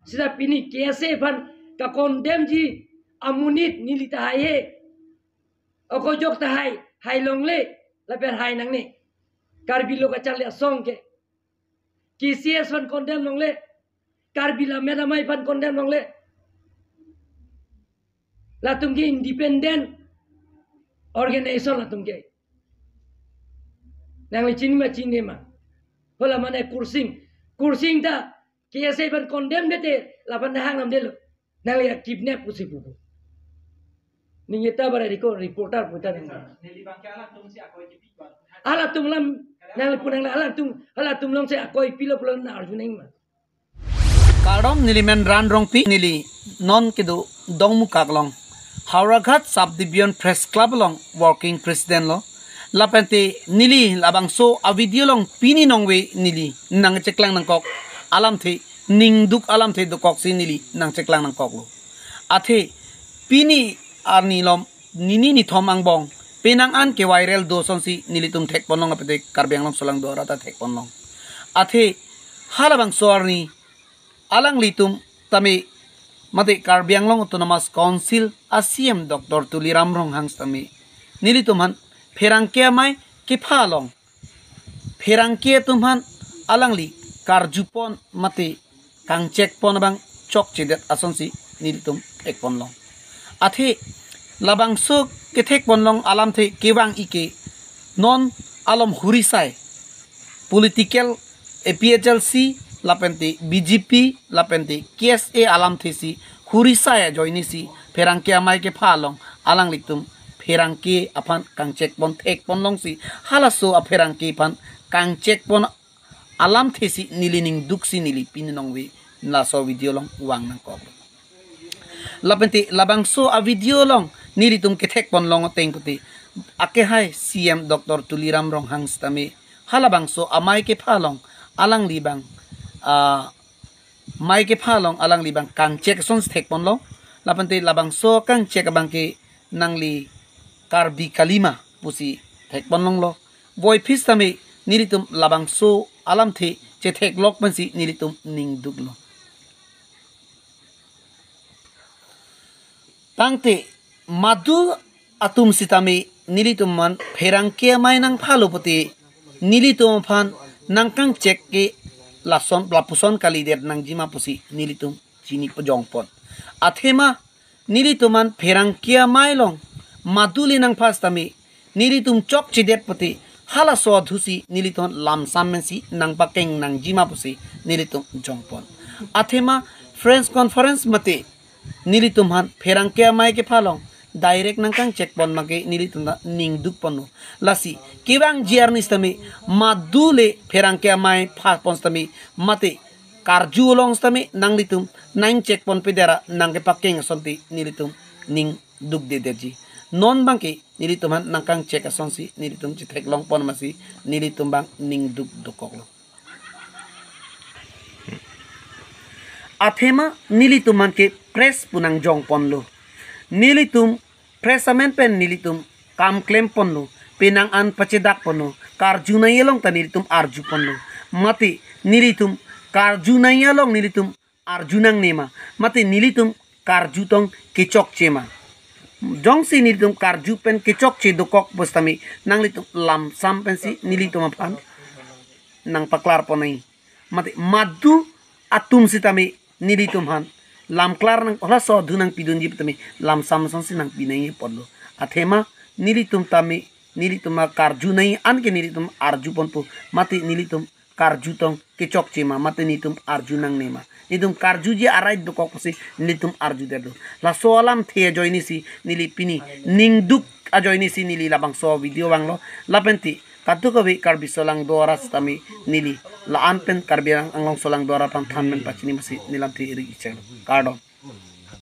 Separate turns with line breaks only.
sida pini kese pan ka condemn ji amunit nilita hai oko jok ta hai long le la ber hai nang ne karbi lo ka chal song ke KCS fan condemn long le karbi la medamai fan condemn long le la tumge independent organization la tumge nang le chini ma hola mane kursing ta KSA ban condemn dete la ban hang nam de lo nang le kidnap pusi pupu ningeta bara reporter puta nang
nili bang kala tum si akoi ki pi
ala tum lam nang le punang ala tum long se akoi pilo pulan na arjuning ma
Kardom nili men ran rong pi nili non kidu dongmu kaglong Hauraghat Subdivision Press Club long working president lo lapente nili labangso a video long pini nongwe nili nang ceklang nang kok alam the ningduk alam the dokok si nili nang ceklang nang kok lo athe pini arni lom nini ni thomang bong penang an ke viral doson si nili tum thek ponong apete karbyang long solang dora ta thek ponong athe halabang soarni alang litum tami mate karbyang long autonomous council asiem Dr. Tuliram rong hangs tami nili tumhan ferangke mai ke phalong ferangke tumhan alangli karjupon mate kangcek pon bang chok chedet asonsi nilitum ekpon long athe labangso kethek pon long alam the kewang ike non alom hurisai political APHLC lapente BJP lapente KSA alam thesi hurisai joinisi ferangke mai ke phalong alang litum ferangke apan kangcek pon thek pon long si halaso a ferangke pan kangcek pon alam thesi nilining duksi nili pininongwe la so video long wang nang ko lapente labangso a video long nilitum kethek pon long tengputi ake hai CM Dr. Tuliram rong hangs tame halabangso amai ke phalong alang libang mai ke phalong alang libang kangcek son thek pon long lapente labangso kangcek bangke nangli karbi kalima pusi thek pon long lo boy phis tame nilitum labangso alam the che thek lok pansi nilitum ning duglo tangte madu atum sitame nilitum man ferangke mai nang phalopati nilitum phan nangkang cek ke lason lapuson kali der nang jima pusi nilitum chini pojongpon athema nilituman ferangke mai long maduli nang phastame nilitum chok chidet pati hala so dhusi niliton lamsam mensi nang pakeng nang jima pusi nilitum jongpon athema friends conference mate nilitum han ferangke mai ke phalong direct nang kang check pon mage nilitum da ning duk ponu lasi kiwang jiarnis tame madule ferangke mai pha ponstame mate karju long stame nang litum nang check pon pedera nang ke pakeng sonti nilitum ning duk de deji non bangke nilitum han nang kang check asonsi nilitum chitrek long pon masi nilitum bang ning duk dokok lo athema nilitum man ke press punang jong pon lo nilitum press amendment nilitum kam claim pon lo penang an pacedak pon lo karju na yelong ta nilitum arju pon lo mate nilitum karju na yelong nilitum arjunang nema mate nilitum karju tong kechok chema jong si nilitum karju pen kechok che dokok bostami nang litum lam sam pen si nilitum apan nang paklar ponai mate madu atum sitami nilitum han lam klar nang ola so dhunang pidun jip tami lam sam son si nang pinai podlo athema nilitum tami nilitum karju nai an ke nilitum arju ponpo mate nilitum karju tong kechok chema mate nilitum arju nang nema nilitum karju ji arai dokok si nilitum arju dedo la so alam the joini si nili pini ning duk a joini si nili labang so video banglo lapenti katu kabi karbi solang dora stami nili la anpen karbi anglong solang dora pang thanmen pachini masi nilam thi iri ichelo kardom